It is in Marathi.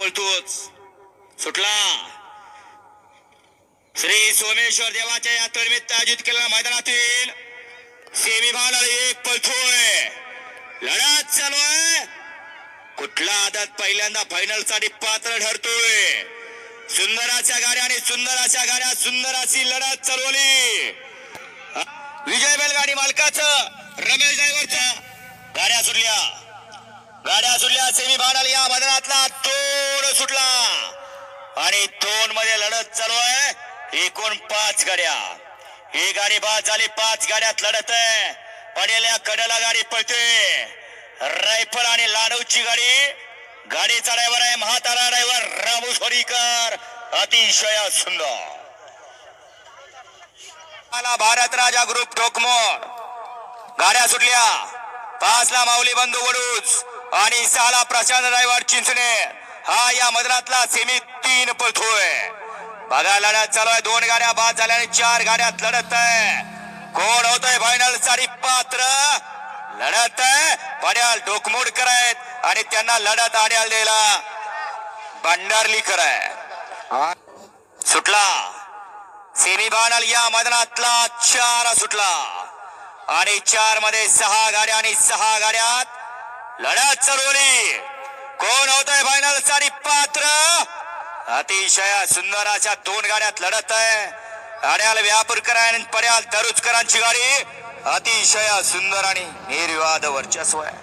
बोलतोच सुटला श्री सोमेश्वर देवाच्या यात्रेनिमित्त आयोजित केलेल्या मैदानातील सेमीफायनल एक पळतोय. लढत चालू आहे. कुठला आदत पहिल्यांदा फायनल साठी पात्र ठरतोय. सुंदराच्या गाड्या आणि सुंदराच्या गाड्या सुंदर अशी लढत चालवली. विजय बैलगाडी मालकाचं रमेश ड्रायव्हरचा गाड्या सुटल्या सेमीफायनल या मैदानातला तोड सुटला आणि दोन मध्ये लढत चालू आहे. एकूण 5 गाड्या. ही गाडी बाद झाली. 5 गाड्यात लढत आहे. पडेल्या कडेला गाडी पळते. रायफल आणि लाडूची गाडीचा ड्रायव्हर आहे म्हातारा ड्रायव्हर रामू सोडीकर. अतिशय सुंदर भारत राजा ग्रुप ठोकमोड. गाड्या सुटल्या. 5 ला माऊली बंधू वडूज आणि 6 ला प्रशांत ड्रायव्हर चिंचणे. हा या मैदानातला सेमी 3 पळतोय. बघा लढत चालू आहे. 2 गाड्या बाद झाल्या आणि 4 गाड्यात लढत आहे. कोण होतोय फायनल साठी पात्र. लढत आहे. पड्याल डोकमोडकर आहेत आणि त्यांना लढत आड्याल द्यायला भंडारलीकर आहे. सुटला सेमीफायनल या मैदानातला 4 सुटला आणि 4 मध्ये 6 गाड्या आणि 6 गाड्यात लढत चालवली. कोण होतोय फायनल साठी पात्र. अतिशय सुंदर अशा 2 गाड्यात लढत आहे. आड्याल व्यापूरकर आणि पड्याल दरुजकरांची गाडी. अतिशय सुंदर आणि निर्विवाद वर्चस्व आहे.